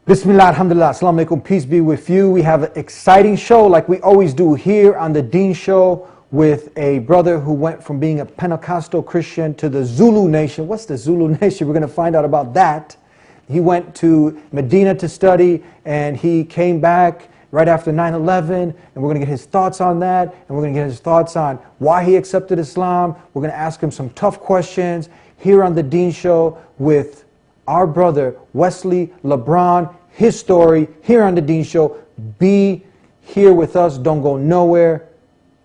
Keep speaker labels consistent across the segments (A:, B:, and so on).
A: Bismillah, alhamdulillah, assalamu alaikum, peace be with you. We have an exciting show like we always do here on the Deen Show with a brother who went from being a Pentecostal Christian to the Zulu Nation. What's the Zulu Nation? We're going to find out about that. He went to Medina to study and he came back right after 9/11, and we're going to get his thoughts on that, and we're going to get his thoughts on why he accepted Islam. We're going to ask him some tough questions here on the Deen Show with our brother Wesly Lebron, his story here on the Deen Show. Be here with us. Don't go nowhere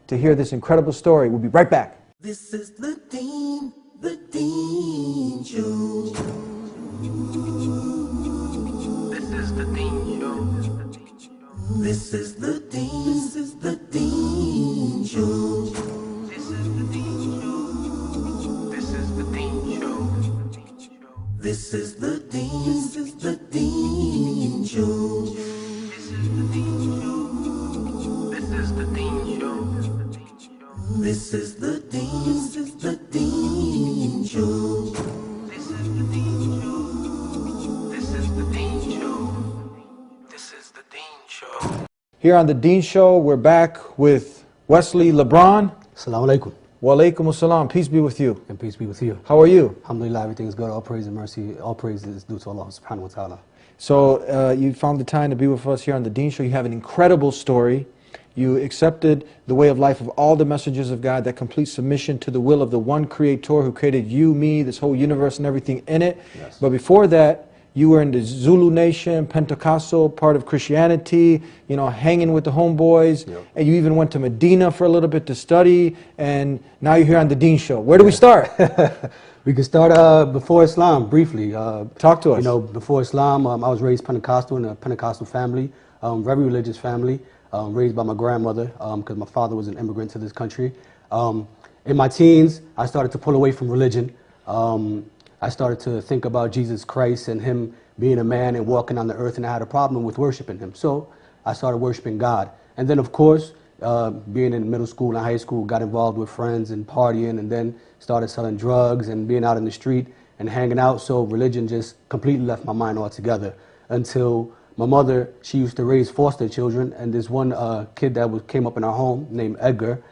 A: to hear this incredible story. We'll be right back.
B: This is the Deen Show. This is the Deen Show. This is the Deen Show. This is the Deen Show. This is the Deen Show. This is the Deen Show. This is the Deen Show. This is the Deen Show. This is the Deen Show. This is the Deen Show. This is the Deen Show. This is the Deen Show.
A: Here on the Deen Show, we're back with Wesly Lebron.
C: Assalamu alaikum.
A: Wa alaikum assalam. Peace be with you.
C: And peace be with you.
A: How are you?
C: Alhamdulillah, everything is good. All praise and mercy, all praise is due to Allah subhanahu wa ta'ala.
A: So you found the time to be with us here on the Deen Show. You have an incredible story. You accepted the way of life of all the messengers of God, that complete submission to the will of the one Creator who created you, me, this whole universe and everything in it.
C: Yes.
A: But before that, you were in the Zulu Nation, Pentecostal, part of Christianity, you know, hanging with the homeboys.
C: Yep.
A: And you even went to Medina for a little bit to study. And now you're here on the Deen Show. Where do we start?
C: We can start before Islam, briefly.
A: Talk to us.
C: You know, before Islam, I was raised Pentecostal in a Pentecostal family, very religious family, raised by my grandmother because my father was an immigrant to this country. In my teens, I started to pull away from religion. I started to think about Jesus Christ and him being a man and walking on the earth, and I had a problem with worshiping him. So I started worshiping God. And then, of course, being in middle school and high school, got involved with friends and partying, and then started selling drugs and being out in the street and hanging out. So religion just completely left my mind altogether until my mother, she used to raise foster children, and this one kid that came up in our home named Edgar,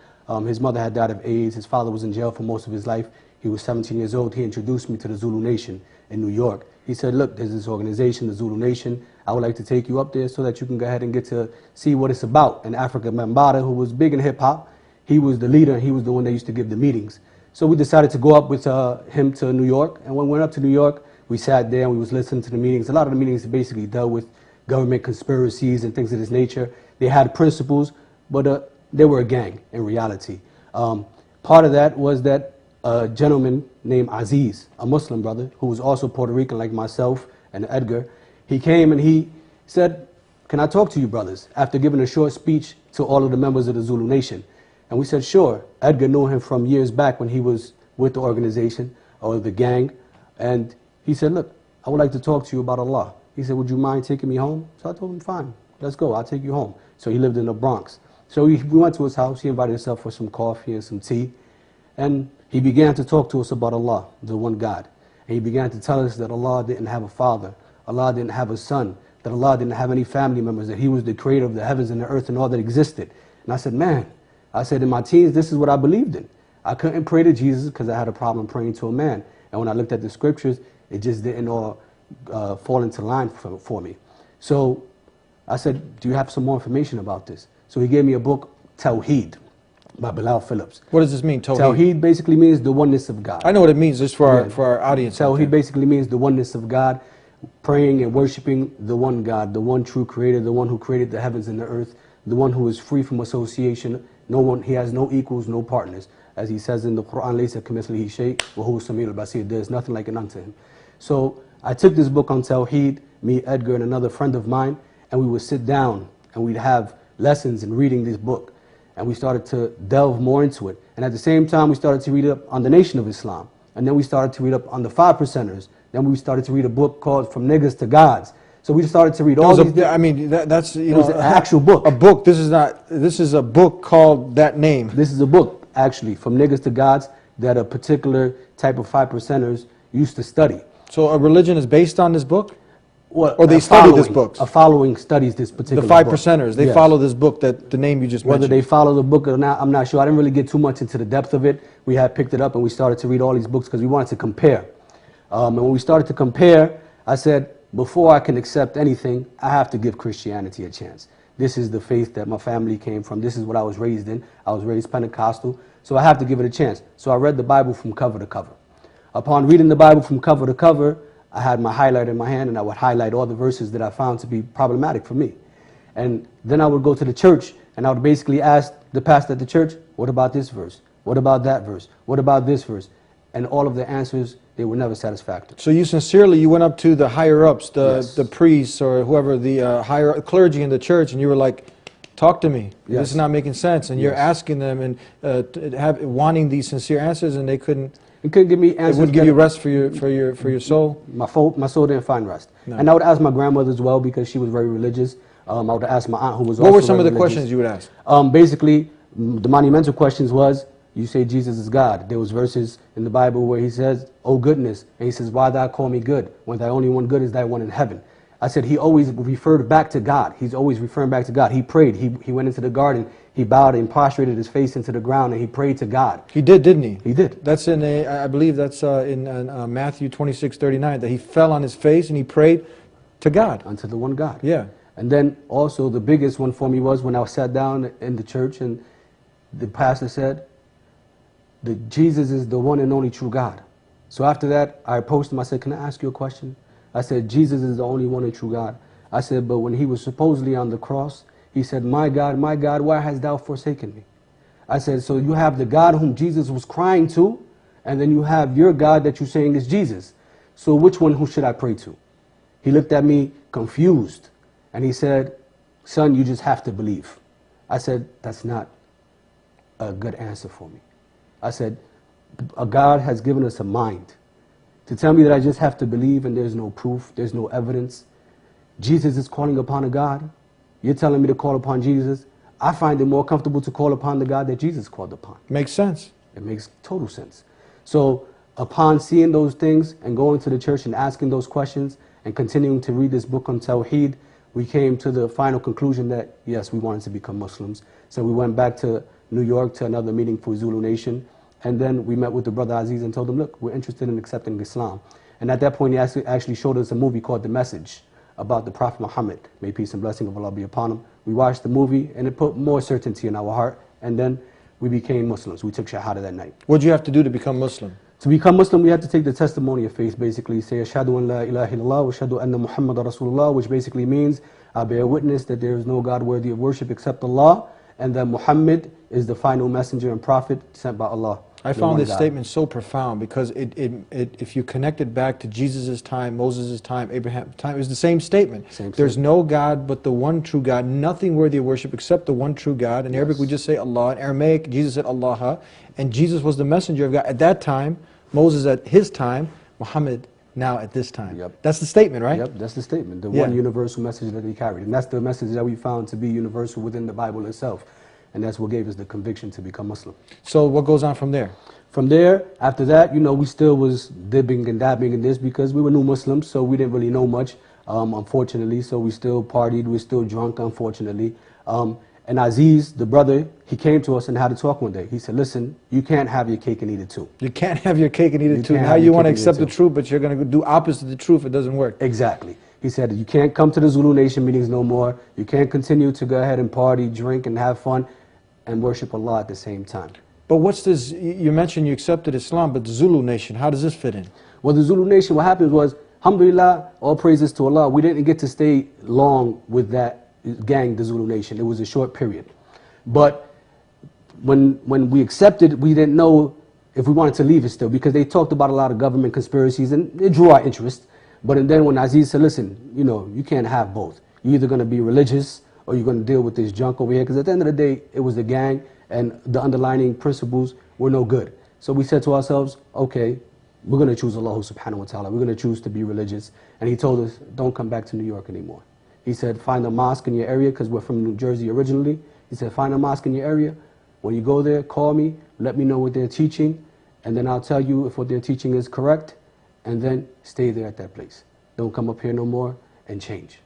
C: his mother had died of AIDS. His father was in jail for most of his life. He was 17 years old. He introduced me to the Zulu Nation in New York. He said, look, there's this organization, the Zulu Nation. I would like to take you up there so that you can go ahead and get to see what it's about. And Africa Mambata, who was big in hip hop, he was the leader, and he was the one that used to give the meetings. So we decided to go up with him to New York. And when we went up to New York, we sat there and we was listening to the meetings. A lot of the meetings basically dealt with government conspiracies and things of this nature. They had principles, but they were a gang in reality. Part of that was that a gentleman named Aziz, a Muslim brother, who was also Puerto Rican like myself and Edgar, he came and he said, can I talk to you brothers? After giving a short speech to all of the members of the Zulu Nation. And we said, sure. Edgar knew him from years back when he was with the organization or the gang. And he said, look, I would like to talk to you about Allah. He said, would you mind taking me home? So I told him, fine, let's go, I'll take you home. So he lived in the Bronx. So we went to his house, he invited himself for some coffee and some tea. And he began to talk to us about Allah, the one God. And he began to tell us that Allah didn't have a father, Allah didn't have a son, that Allah didn't have any family members, that he was the creator of the heavens and the earth and all that existed. And I said, man, I said in my teens, this is what I believed in. I couldn't pray to Jesus because I had a problem praying to a man. And when I looked at the scriptures, it just didn't all fall into line for me. So I said, do you have some more information about this? So he gave me a book, Tawheed, by Bilal Phillips.
A: What does this mean, Tawheed?
C: Tawheed basically means the oneness of God.
A: I know what it means, just for our audience.
C: Tawheed basically means the oneness of God, praying and worshiping the one God, the one true creator, the one who created the heavens and the earth, the one who is free from association. No one, he has no equals, no partners. As he says in the Quran, "Laysa kamithlihi shay wa huwa as-sami'ul basir." There's nothing like it unto him. So I took this book on Tawheed, me, Edgar, and another friend of mine, and we would sit down and we'd have lessons in reading this book. And we started to delve more into it. And at the same time, we started to read up on the Nation of Islam. And then we started to read up on the 5%ers. Then we started to read a book called From Niggas to Gods. So we started to read all these.
A: I mean, that's, you know,
C: it was an actual book.
A: A book. This is a book called that name.
C: This is a book, actually, From Niggas to Gods, that a particular type of 5%ers used to study.
A: So a religion is based on this book?
C: Well,
A: Or they study this book?
C: A following studies this particular
A: The five
C: book.
A: percenters, they
C: Yes.
A: follow this book, that the name you just
C: Whether
A: mentioned.
C: they follow the book or not, I'm not sure. I didn't really get too much into the depth of it. We had picked it up and we started to read all these books because we wanted to compare. And when we started to compare, I said, before I can accept anything, I have to give Christianity a chance. This is the faith that my family came from. This is what I was raised in. I was raised Pentecostal, so I have to give it a chance. So I read the Bible from cover to cover. Upon reading the Bible from cover to cover, I had my highlighter in my hand and I would highlight all the verses that I found to be problematic for me. And then I would go to the church and I would basically ask the pastor at the church, what about this verse? What about that verse? What about this verse? And all of the answers, they were never satisfactory.
A: So you went up to the higher ups,
C: Yes.
A: the priests or whoever, the higher clergy in the church, and you were like, talk to me.
C: Yes.
A: This is not making sense. And you're
C: Yes.
A: asking them and wanting these sincere answers, and they couldn't.
C: It couldn't give me
A: It
C: answers.
A: wouldn't give you
C: that-
A: rest for your soul.
C: My soul didn't find rest.
A: No.
C: And I would ask my grandmother as well because she was very religious. I would ask my aunt who was
A: What
C: also
A: were some of
C: very
A: the
C: religious.
A: questions you would ask?
C: Basically, the monumental questions was, you say Jesus is God. There was verses in the Bible where he says, oh goodness. And he says, why thou call me good when thy only one good is thy one in heaven? I said he always referred back to God. He's always referring back to God. He prayed. He went into the garden. He bowed and prostrated his face into the ground and he prayed to God.
A: He did, didn't he?
C: He did.
A: That's I believe that's in Matthew 26:39, that he fell on his face and he prayed to God.
C: Unto the one God.
A: Yeah.
C: And then also the biggest one for me was when I sat down in the church and the pastor said, that Jesus is the one and only true God. So after that, I approached him. I said, can I ask you a question? I said, Jesus is the only one and true God. I said, but when he was supposedly on the cross, he said, my God, why hast thou forsaken me? I said, so you have the God whom Jesus was crying to, and then you have your God that you're saying is Jesus. So which one who should I pray to? He looked at me confused, and he said, son, you just have to believe. I said, that's not a good answer for me. I said, a God has given us a mind. To tell me that I just have to believe and there's no proof, there's no evidence. Jesus is calling upon a God. You're telling me to call upon Jesus. I find it more comfortable to call upon the God that Jesus called upon.
A: Makes sense.
C: It makes total sense. So upon seeing those things and going to the church and asking those questions and continuing to read this book on Tawheed, we came to the final conclusion that, yes, we wanted to become Muslims. So we went back to New York to another meeting for Zulu Nation. And then we met with the brother Aziz and told him, look, we're interested in accepting Islam. And at that point, he actually showed us a movie called The Message about the Prophet Muhammad. May peace and blessing of Allah be upon him. We watched the movie and it put more certainty in our heart. And then we became Muslims. We took Shahada that night.
A: What did you have to do to become Muslim?
C: To become Muslim, we had to take the testimony of faith, basically say, Ashhadu an la ilaha illallah wa ashhadu anna Muhammad Rasulullah, which basically means, I bear witness that there is no God worthy of worship except Allah, and that Muhammad is the final messenger and prophet sent by Allah.
A: I found this statement so profound because if you connect it back to Jesus' time, Moses' time, Abraham's time, it was the same statement. There's no God but the one true God, nothing worthy of worship except the one true God. In Arabic we just say Allah. In Aramaic, Jesus said Allah. And Jesus was the messenger of God. At that time, Moses at his time, Muhammad now at this time.
C: Yep.
A: That's the statement, right?
C: Yep, that's the statement. The one universal message that he carried. And that's the message that we found to be universal within the Bible itself. And that's what gave us the conviction to become Muslim.
A: So what goes on from there?
C: From there, after that, you know, we still was dipping and dabbing in this because we were new Muslims, so we didn't really know much, unfortunately. So we still partied, we were still drunk, unfortunately. And Aziz, the brother, he came to us and had a talk one day. He said, listen, you can't have your cake and eat it too.
A: You can't have your cake and eat it too.
C: can't
A: Now
C: have
A: you
C: your
A: want to
C: cake and eat it
A: accept the
C: too.
A: truth, but you're going to do opposite of the truth. It doesn't work.
C: Exactly. He said, you can't come to the Zulu Nation meetings no more. You can't continue to go ahead and party, drink, and have fun and worship Allah at the same time.
A: But what's this? You mentioned you accepted Islam, but the Zulu Nation, how does this fit in?
C: Well, the Zulu Nation, what happened was, alhamdulillah, all praises to Allah, we didn't get to stay long with that gang, the Zulu Nation. It was a short period. But when we accepted, we didn't know if we wanted to leave it still because they talked about a lot of government conspiracies and it drew our interest. But then when Aziz said, listen, you know, you can't have both. You're either going to be religious or you're going to deal with this junk over here. Because at the end of the day, it was the gang and the underlying principles were no good. So we said to ourselves, okay, we're going to choose Allah subhanahu wa ta'ala. We're going to choose to be religious. And he told us, don't come back to New York anymore. He said, find a mosque in your area because we're from New Jersey originally. He said, find a mosque in your area. When you go there, call me, let me know what they're teaching, and then I'll tell you if what they're teaching is correct, and then stay there at that place. Don't come up here no more. and change.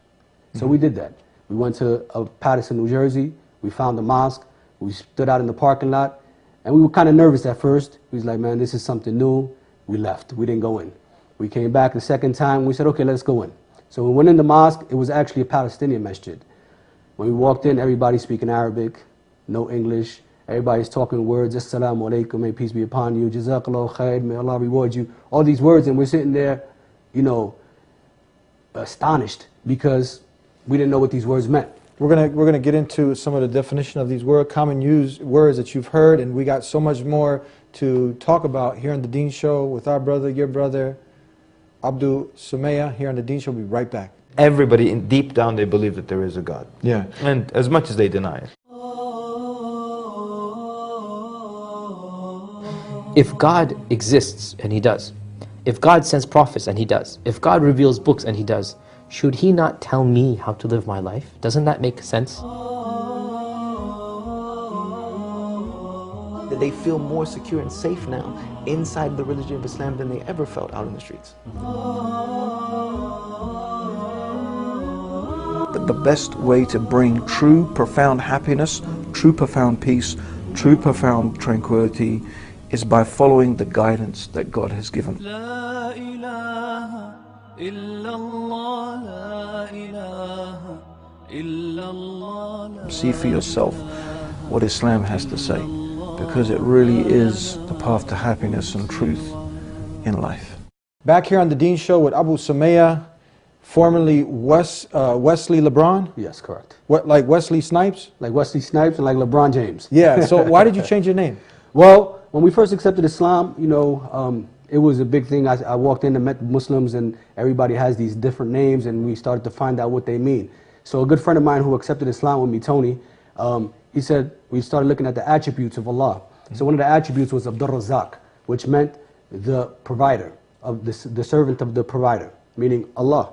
C: So we did that. We went to Paterson, New Jersey. We found a mosque. We stood out in the parking lot. And we were kind of nervous at first. We was like, man, this is something new. We left. We didn't go in. We came back the second time. We said, okay, let's go in. So we went in the mosque. It was actually a Palestinian masjid. When we walked in, everybody speaking Arabic, no English. Everybody's talking words, Assalamu alaikum, may peace be upon you, Jazakallah khair, may Allah reward you. All these words, and we're sitting there, you know, astonished because we didn't know what these words meant.
A: We're gonna get into some of the definition of these common used words that you've heard, and we got so much more to talk about here on the Deen Show with our brother, your brother, Abdul Sumaya, here on the Deen Show. We'll be right back.
D: Everybody, deep down, they believe that there is a God.
A: Yeah.
D: And as much as they deny it.
E: If God exists, and He does, if God sends prophets, and He does, if God reveals books, and He does, should He not tell me how to live my life? Doesn't that make sense?
F: They feel more secure and safe now inside the religion of Islam than they ever felt out in the streets.
G: The best way to bring true, profound happiness, true, profound peace, true, profound tranquility is by following the guidance that God has given.
B: La ilaha illallah, la ilaha illallah.
G: See for yourself what Islam has to say, because it really is the path to happiness and truth in life.
A: Back here on the Deen Show with Abu Sumaya, formerly Wesly Lebron?
C: Yes, correct.
A: What, like Wesley Snipes?
C: Like Wesley Snipes and like LeBron James.
A: Yeah, so why did you change your name?
C: Well, when we first accepted Islam, you know, it was a big thing. I walked in and met Muslims, and everybody has these different names, and we started to find out what they mean. So a good friend of mine who accepted Islam with me, Tony, he said, we started looking at the attributes of Allah. So one of the attributes was Abdur Razzaq, which meant the provider, of the servant of the provider, meaning Allah.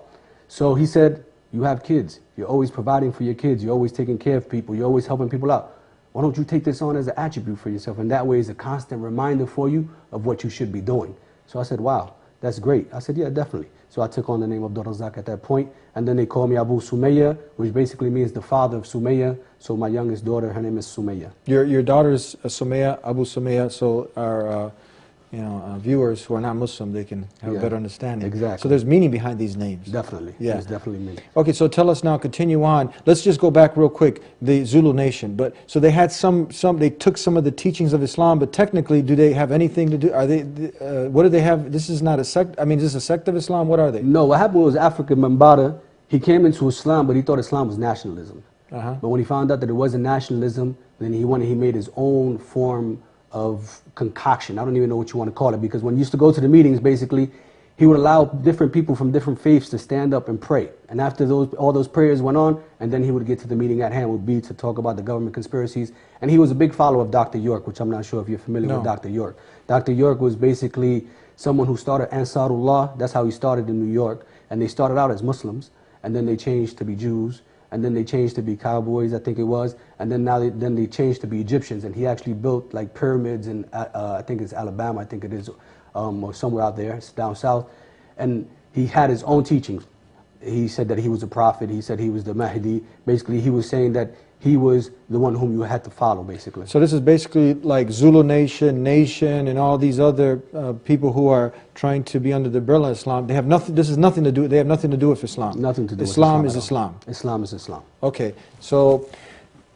C: So he said, you have kids, you're always providing for your kids, you're always taking care of people, you're always helping people out. Why don't you take this on as an attribute for yourself? And that way is a constant reminder for you of what you should be doing. So I said, wow, that's great. I said, yeah, definitely. So I took on the name of Abdul Razzaq at that point, and then they called me Abu Sumaya, which basically means the father of Sumaya. So my youngest daughter, her name is Sumaya.
A: Your daughter's Sumaya, Abu Sumaya, so our viewers who are not Muslim, they can have a better understanding.
C: Exactly.
A: So there's meaning behind these names.
C: Definitely.
A: Yeah.
C: There's definitely meaning.
A: Okay, so tell us now, continue on. Let's just go back real quick, the Zulu nation. But so they had they took some of the teachings of Islam, but technically, do they have anything to do? Are they? What do they have? This is not a sect. I mean, is this a sect of Islam? What are they?
C: No, what happened was Africa Mambata, he came into Islam, but he thought Islam was nationalism. But when he found out that it wasn't nationalism, then he made his own form of concoction. I don't even know what you want to call it, because when he used to go to the meetings, basically, he would allow different people from different faiths to stand up and pray. And after all those prayers went on, and then he would get to the meeting at hand, would be to talk about the government conspiracies. And he was a big follower of Dr. York, which I'm not sure if you're familiar with Dr. York. Dr. York was basically someone who started Ansarullah. That's how he started in New York. And they started out as Muslims, and then they changed to be Jews, and then they changed to be cowboys, I think it was, and then then they changed to be Egyptians, and he actually built like pyramids in, I think it's Alabama, I think it is, or somewhere out there, it's down south, and he had his own teachings. He said that he was a prophet, he said he was the Mahdi. Basically, he was saying that he was the one whom you had to follow, basically.
A: So this is basically like Zulu Nation, and all these other people who are trying to be under the umbrella of Islam. They have nothing. This is nothing to do. They have nothing to do with Islam.
C: Nothing to do
A: Islam
C: with
A: Islam.
C: Islam is Islam.
A: Okay, so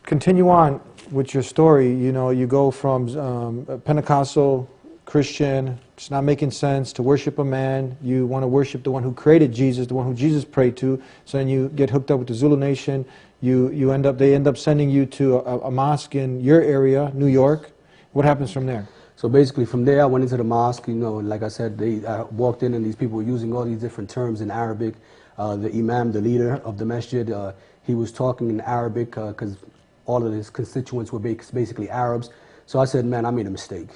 A: continue on with your story. You know, you go from Pentecostal Christian, it's not making sense to worship a man. You want to worship the one who created Jesus, the one who Jesus prayed to. So then you get hooked up with the Zulu Nation. They end up sending you to a mosque in your area, New York. What happens from there?
C: So basically from there I went into the mosque, you know, and like I said, I walked in and these people were using all these different terms in Arabic. The imam, the leader of the masjid, he was talking in Arabic because all of his constituents were basically Arabs. So I said, man, I made a mistake.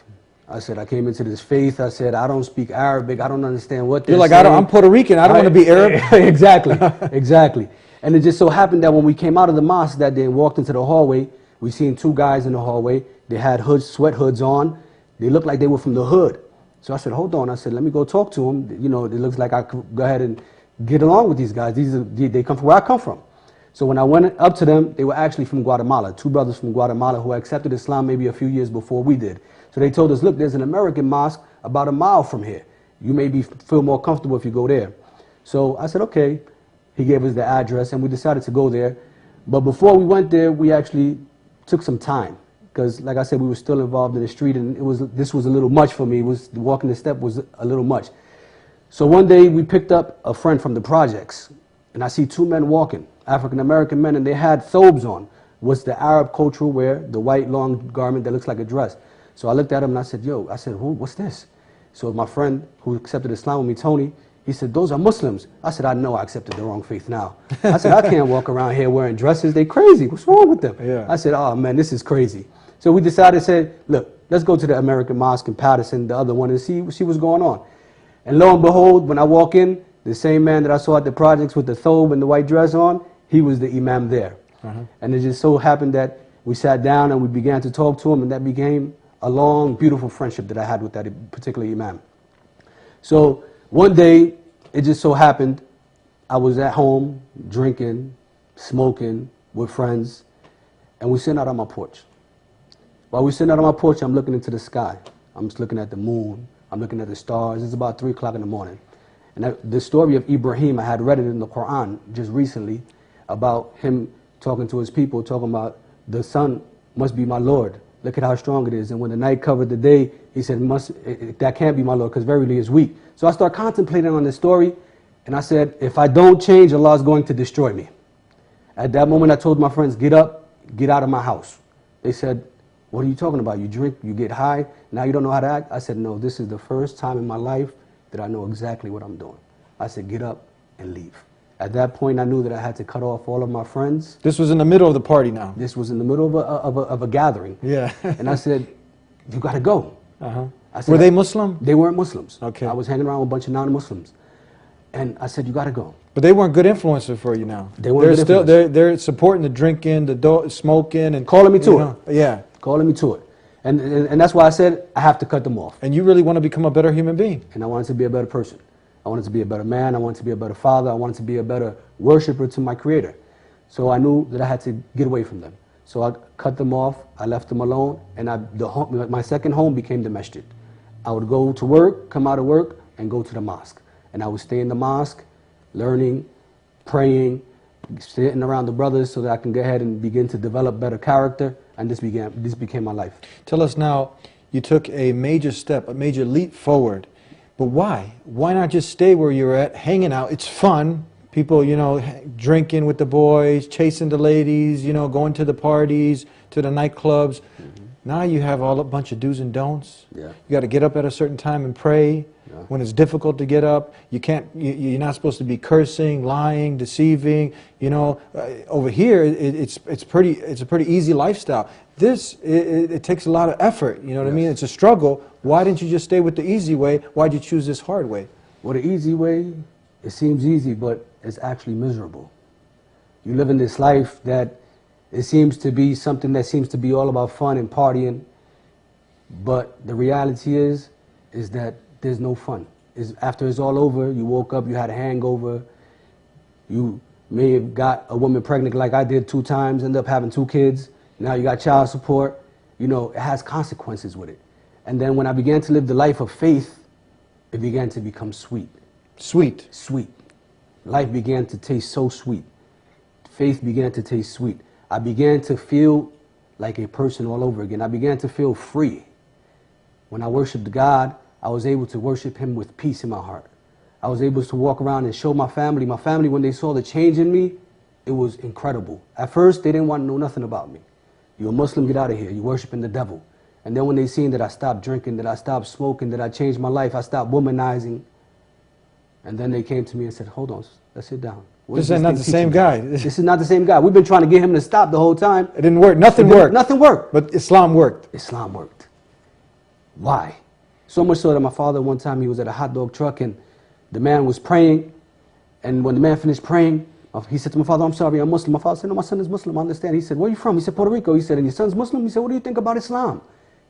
C: I said, I came into this faith. I said, I don't speak Arabic. I don't understand what they're saying.
A: You're like, I'm Puerto Rican. I don't want to be Arab.
C: Exactly, exactly. And it just so happened that when we came out of the mosque that day and walked into the hallway, we seen two guys in the hallway. They had sweat hoods on. They looked like they were from the hood. So I said, hold on. I said, let me go talk to them. You know, it looks like I could go ahead and get along with these guys. They come from where I come from. So when I went up to them, they were actually from Guatemala, 2 brothers from Guatemala who accepted Islam maybe a few years before we did. So they told us, look, there's an American mosque about a mile from here. You may feel more comfortable if you go there. So I said, okay. He gave us the address and we decided to go there. But before we went there, we actually took some time. Because like I said, we were still involved in the street and this was a little much for me. Walking the step was a little much. So one day we picked up a friend from the projects and I see 2 men walking, African-American men, and they had thobes on. What's the Arab cultural wear, the white long garment that looks like a dress. So I looked at him and I said, yo, what's this? So my friend who accepted Islam with me, Tony, he said, those are Muslims. I said, I know I accepted the wrong faith now. I said, I can't walk around here wearing dresses. They crazy. What's wrong with them?
A: Yeah.
C: I said, oh man, this is crazy. So we decided, said, look, let's go to the American Mosque in Patterson, the other one, and see what's going on. And lo and behold, when I walk in, the same man that I saw at the projects with the thobe and the white dress on, he was the imam there. And it just so happened that we sat down and we began to talk to him, and that became a long, beautiful friendship that I had with that particular imam. So one day, it just so happened, I was at home drinking, smoking with friends, and we're sitting out on my porch. While we're sitting out on my porch, I'm looking into the sky. I'm just looking at the moon. I'm looking at the stars. It's about 3 o'clock in the morning. And the story of Ibrahim, I had read it in the Quran just recently about him talking to his people, talking about the sun must be my Lord. Look at how strong it is. And when the night covered the day, he said, that can't be my Lord because verily is weak. So I started contemplating on this story, and I said, if I don't change, Allah is going to destroy me. At that moment, I told my friends, get up, get out of my house. They said, what are you talking about? You drink, you get high, now you don't know how to act? I said, no, this is the first time in my life that I know exactly what I'm doing. I said, get up and leave. At that point, I knew that I had to cut off all of my friends.
A: This was in the middle of the party now.
C: This was in the middle of a gathering.
A: Yeah.
C: And I said, you got to go. I said,
A: Were they Muslim?
C: They weren't Muslims.
A: Okay.
C: I was hanging around with a bunch of non-Muslims. And I said, you got to go.
A: But they weren't good influences for you now.
C: They weren't good
A: still
C: influences.
A: they're supporting the drinking, the smoking, and
C: Calling me to it.
A: Yeah.
C: Calling me to it. And that's why I said I have to cut them off.
A: And you really want to become a better human being.
C: And I wanted to be a better person. I wanted to be a better man. I wanted to be a better father. I wanted to be a better worshiper to my Creator. So I knew that I had to get away from them. So I cut them off. I left them alone. And my second home became the masjid. I would go to work, come out of work, and go to the mosque. And I would stay in the mosque, learning, praying, sitting around the brothers so that I can go ahead and begin to develop better character. And this became my life.
A: Tell us now, you took a major step, a major leap forward. But why? Why not just stay where you're at, hanging out? It's fun. People, drinking with the boys, chasing the ladies, going to the parties, to the nightclubs. Now you have a bunch of do's and don'ts.
C: Yeah.
A: You got to get up at a certain time and pray. Yeah. When it's difficult to get up, you're not supposed to be cursing, lying, deceiving. Over here it's a pretty easy lifestyle. It takes a lot of effort. You know what I mean? It's a struggle. Why didn't you just stay with the easy way? Why'd you choose this hard way?
C: Well, the easy way, it seems easy, but it's actually miserable. You live in this life that it seems to be something that seems to be all about fun and partying, but the reality is that there's no fun. After it's all over, you woke up, you had a hangover, you may have got a woman pregnant like I did 2 times, ended up having 2 kids, now you got child support. It has consequences with it. And then when I began to live the life of faith, it began to become sweet.
A: Sweet.
C: Sweet. Life began to taste so sweet. Faith began to taste sweet. I began to feel like a person all over again. I began to feel free. When I worshiped God, I was able to worship Him with peace in my heart. I was able to walk around and show my family. My family, when they saw the change in me, it was incredible. At first, they didn't want to know nothing about me. You're a Muslim, get out of here. You're worshiping the devil. And then when they seen that I stopped drinking, that I stopped smoking, that I changed my life, I stopped womanizing. And then they came to me and said, hold on, let's sit down.
A: This is not the same guy.
C: This is not the same guy. We've been trying to get him to stop the whole time.
A: It didn't work. Nothing worked.
C: Nothing worked.
A: But Islam worked.
C: Islam worked. Why? So much so that my father, one time, he was at a hot dog truck and the man was praying. And when the man finished praying, he said to my father, I'm sorry, I'm Muslim. My father said, no, my son is Muslim, I understand. He said, where are you from? He said, Puerto Rico. He said, and your son's Muslim? He said, what do you think about Islam?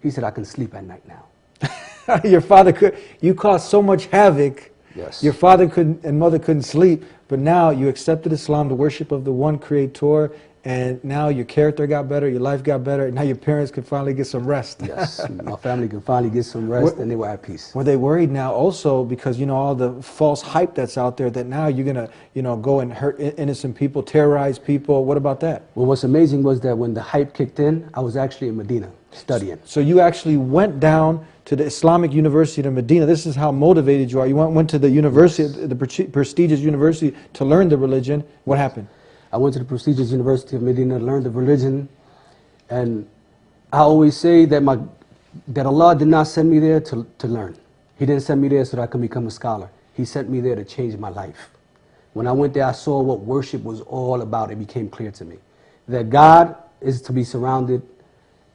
C: He said, I can sleep at night now.
A: Your father you caused so much havoc
C: Yes.
A: Your father couldn't and mother couldn't sleep, but now you accepted Islam, the worship of the one Creator, and now your character got better, your life got better, and now your parents could finally get some rest.
C: Yes, my family can finally get some rest, and they were at peace.
A: Were they worried now also because, all the false hype that's out there that now you're going to, go and hurt innocent people, terrorize people? What about that?
C: Well, what's amazing was that when the hype kicked in, I was actually in Medina studying.
A: So you actually went down to the Islamic University of Medina. This is how motivated you are. You went to the university, the prestigious university, to learn the religion. What happened?
C: I went to the prestigious University of Medina, learned the religion, and I always say that that Allah did not send me there to learn. He didn't send me there so that I could become a scholar. He sent me there to change my life. When I went there, I saw what worship was all about. It became clear to me that God is to be surrounded,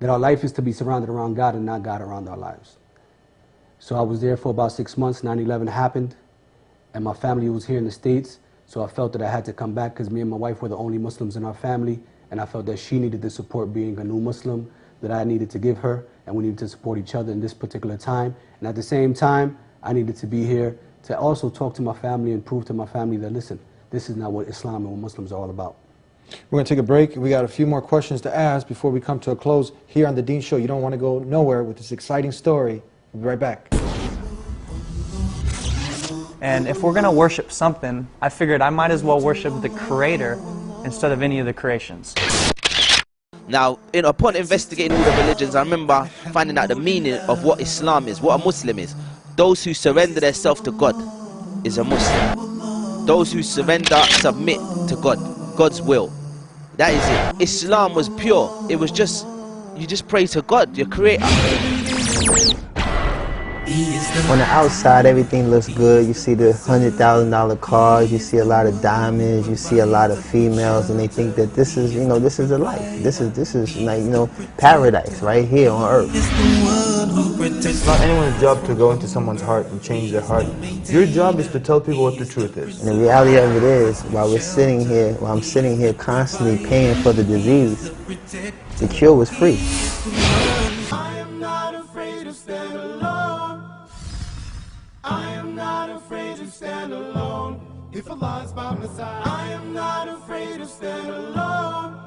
C: that our life is to be surrounded around God and not God around our lives. So I was there for about 6 months. 9/11 happened, and my family was here in the States. So I felt that I had to come back because me and my wife were the only Muslims in our family, and I felt that she needed the support being a new Muslim that I needed to give her, and we needed to support each other in this particular time. And at the same time, I needed to be here to also talk to my family and prove to my family that, listen, this is not what Islam and what Muslims are all about.
A: We're going to take a break. We got a few more questions to ask before we come to a close here on the Deen Show. You don't want to go nowhere with this exciting story. We'll be right back.
H: And if we're going to worship something, I figured I might as well worship the Creator instead of any of the creations.
I: Now, upon investigating all the religions, I remember finding out the meaning of what Islam is, what a Muslim is. Those who surrender themselves to God is a Muslim. Those who surrender, submit to God, God's will. That is it. Islam was pure. It was just, you just pray to God, your Creator.
J: On the outside, everything looks good. You see the $100,000 cars, you see a lot of diamonds, you see a lot of females, and they think that this is, this is the life. This is like, paradise right here on earth.
D: It's not anyone's job to go into someone's heart and change their heart. Your job is to tell people what the truth is.
J: And the reality of it is, while I'm sitting here constantly paying for the disease, the cure was free.
B: I am not afraid to stand alone. I am not afraid to stand alone. If Allah's by my side, I am not afraid to stand alone.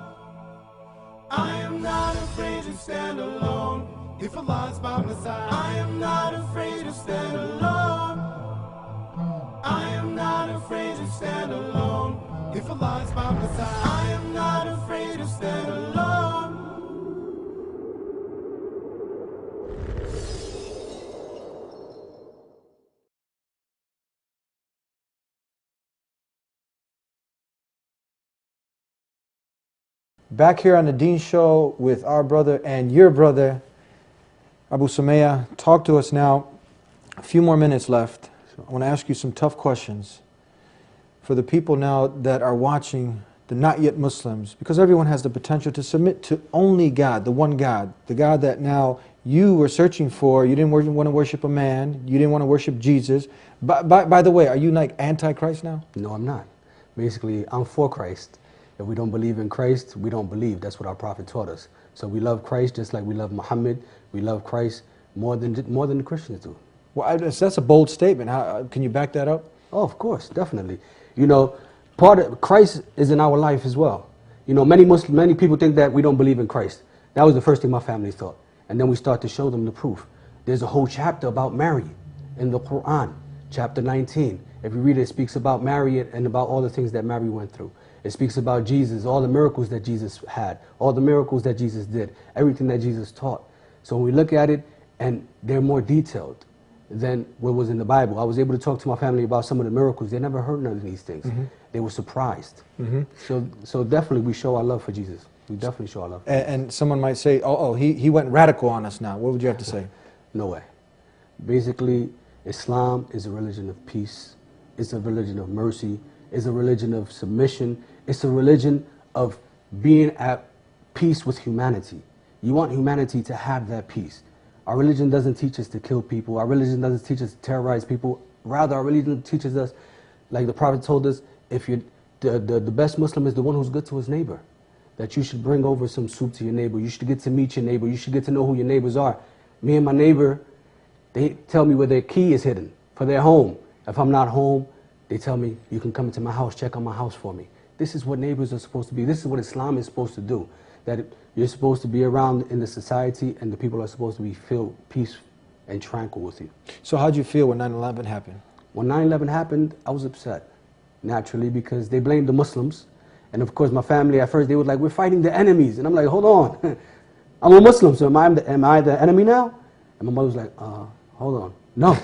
B: I am not afraid to stand alone. If Allah's by my side, I am not afraid to stand alone. I am not afraid to stand alone. If Allah's by my side, I am not afraid to stand alone.
A: Back here on the Deen Show with our brother and your brother, Abu Sumaya. Talk to us now. A few more minutes left. I want to ask you some tough questions for the people now that are watching, the not yet Muslims, because everyone has the potential to submit to only God, the one God, the God that now you were searching for. You didn't want to worship a man. You didn't want to worship Jesus. By the way, are you like anti-Christ now?
C: No, I'm not. Basically, I'm for Christ. If we don't believe in Christ, we don't believe. That's what our prophet taught us. So we love Christ just like we love Muhammad. We love Christ more than the Christians do.
A: Well, that's a bold statement. How, can you back that up?
C: Oh, of course, definitely. Part of Christ is in our life as well. Many people think that we don't believe in Christ. That was the first thing my family thought. And then we start to show them the proof. There's a whole chapter about Mary in the Quran, chapter 19. If you read it, it speaks about Mary and about all the things that Mary went through. It speaks about Jesus, all the miracles that Jesus had, all the miracles that Jesus did, everything that Jesus taught. So when we look at it, and they're more detailed than what was in the Bible. I was able to talk to my family about some of the miracles. They never heard none of these things. Mm-hmm. They were surprised. Mm-hmm. So definitely we show our love for Jesus. We definitely show our love.
A: And someone might say, he went radical on us now. What would you have to say?
C: No way. Basically, Islam is a religion of peace. It's a religion of mercy. It's a religion of submission. It's a religion of being at peace with humanity. You want humanity to have that peace. Our religion doesn't teach us to kill people. Our religion doesn't teach us to terrorize people. Rather, our religion teaches us, like the Prophet told us, if you the best Muslim is the one who's good to his neighbor. That you should bring over some soup to your neighbor. You should get to meet your neighbor. You should get to know who your neighbors are. Me and my neighbor, they tell me where their key is hidden for their home. If I'm not home, they tell me, you can come into my house, check on my house for me. This is what neighbors are supposed to be. This is what Islam is supposed to do. That you're supposed to be around in the society, and the people are supposed to be filled peace and tranquil with you.
A: So how'd you feel when 9/11 happened?
C: When 9/11 happened, I was upset, naturally, because they blamed the Muslims. And of course, my family at first, they were like, we're fighting the enemies. And I'm like, hold on. I'm a Muslim, so am I the enemy now? And my mother was like, hold on. No.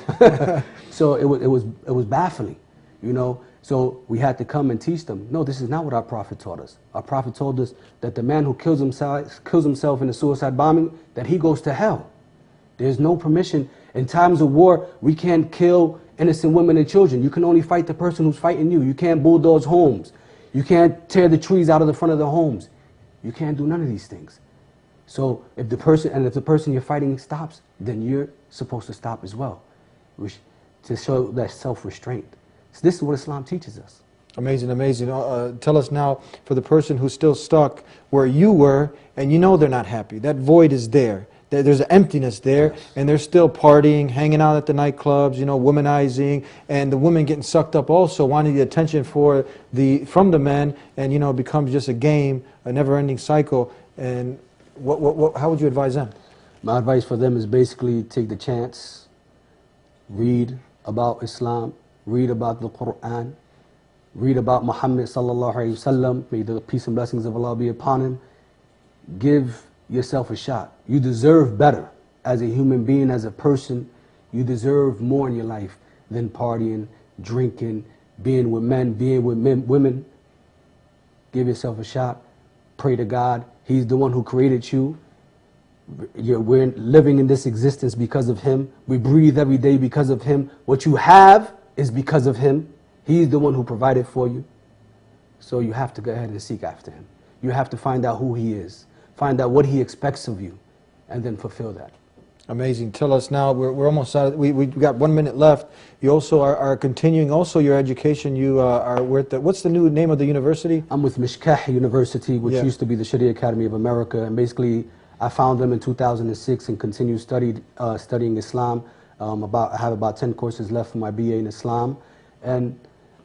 C: So it was baffling, you know. So we had to come and teach them, no, this is not what our Prophet taught us. Our Prophet told us that the man who kills himself in a suicide bombing, that he goes to hell. There's no permission. In times of war, we can't kill innocent women and children. You can only fight the person who's fighting you. You can't bulldoze homes. You can't tear the trees out of the front of the homes. You can't do none of these things. So if the person you're fighting stops, then you're supposed to stop as well, which to show that self-restraint. So this is what Islam teaches us.
A: Amazing, amazing. Tell us now, for the person who's still stuck where you were, and you know they're not happy, that void is there. There's an emptiness there, yes. And they're still partying, hanging out at the nightclubs, you know, womanizing, and the women getting sucked up also, wanting the attention from the men, and you know, it becomes just a game, a never-ending cycle. And how would you advise them?
C: My advice for them is basically take the chance, read about Islam, read about the Quran, read about Muhammad sallallahu alaihi wasallam. May the peace and blessings of Allah be upon him. Give yourself a shot. You deserve better as a human being, as a person. You deserve more in your life than partying, drinking, being with men, being with women. Give yourself a shot. Pray to God. He's the one who created you. We're living in this existence because of Him. We breathe every day because of Him. What you have is because of Him. He's the one who provided for you. So you have to go ahead and seek after Him. You have to find out who He is. Find out what He expects of you, and then fulfill that.
A: Amazing. Tell us now, we're almost out. We got 1 minute left. You also are continuing also your education. You are with what's the new name of the university?
C: I'm with Mishkah University, which used to be the Sharia Academy of America, and basically I found them in 2006 and continued studying Islam. I have about 10 courses left for my BA in Islam, and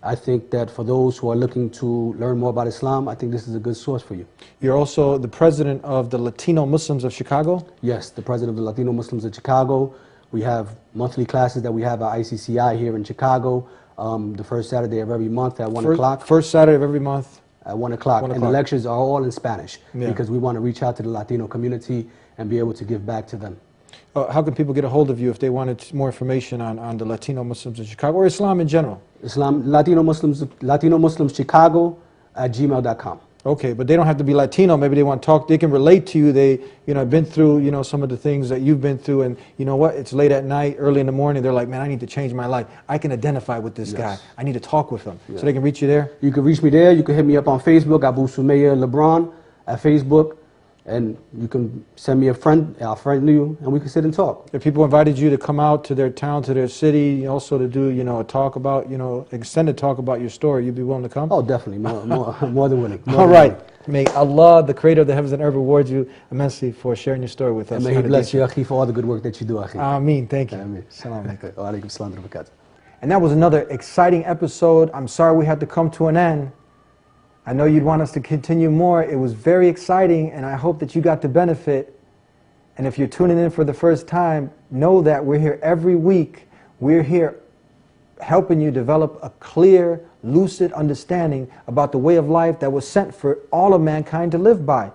C: I think that for those who are looking to learn more about Islam, I think this is a good source for you.
A: You're also the president of the Latino Muslims of Chicago?
C: Yes, the president of the Latino Muslims of Chicago. We have monthly classes that we have at ICCI here in Chicago, the first Saturday of every month at 1 o'clock.
A: First Saturday of every month?
C: At 1 o'clock. And the lectures are all in Spanish because we want to reach out to the Latino community and be able to give back to them.
A: How can people get a hold of you if they wanted more information on the Latino Muslims of Chicago or Islam in general?
C: Islam, Latino Muslims Chicago at gmail.com.
A: Okay, but they don't have to be Latino. Maybe they want to talk. They can relate to you. They, been through, some of the things that you've been through, and you know what? It's late at night, early in the morning. They're like, man, I need to change my life. I can identify with this guy. I need to talk with him. So they can reach you there.
C: You can reach me there. You can hit me up on Facebook, Wesly Lebron at Facebook. And you can send me a friend, I'll friend you, and we can sit and talk.
A: If people invited you to come out to their town, to their city, also to do, a talk about, extended talk about your story, you'd be willing to come?
C: Oh, definitely, more than willing.
A: All right. May Allah, the creator of the heavens and earth, reward you immensely for sharing your story with us.
C: And may He bless you, Akhi, for all the good work that you do, Akhi.
A: Ameen. Thank you.
C: Ameen.
A: And that was another exciting episode. I'm sorry we had to come to an end. I know you'd want us to continue more. It was very exciting, and I hope that you got to benefit. And if you're tuning in for the first time, know that we're here every week. We're here helping you develop a clear, lucid understanding about the way of life that was sent for all of mankind to live by.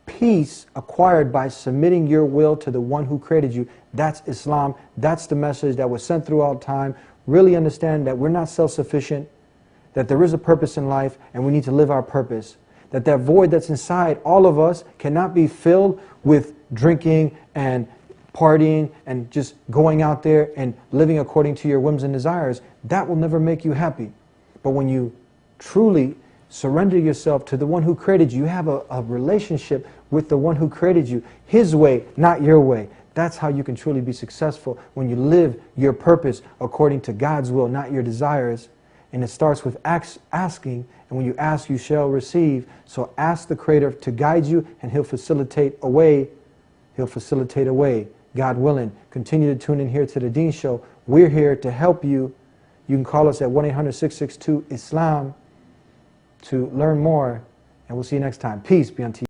A: Peace acquired by submitting your will to the one who created you. That's Islam. That's the message that was sent throughout time. Really understand that we're not self-sufficient, that there is a purpose in life and we need to live our purpose. That void that's inside all of us cannot be filled with drinking and partying and just going out there and living according to your whims and desires. That will never make you happy. But when you truly surrender yourself to the one who created you, you have a relationship with the one who created you, His way, not your way. That's how you can truly be successful, when you live your purpose according to God's will, not your desires. And it starts with asking, and when you ask, you shall receive. So ask the Creator to guide you, and He'll facilitate a way. He'll facilitate a way, God willing. Continue to tune in here to the Deen Show. We're here to help you You can call us at 1-800-662-ISLAM to learn more, and we'll see you next time. Peace be unto you.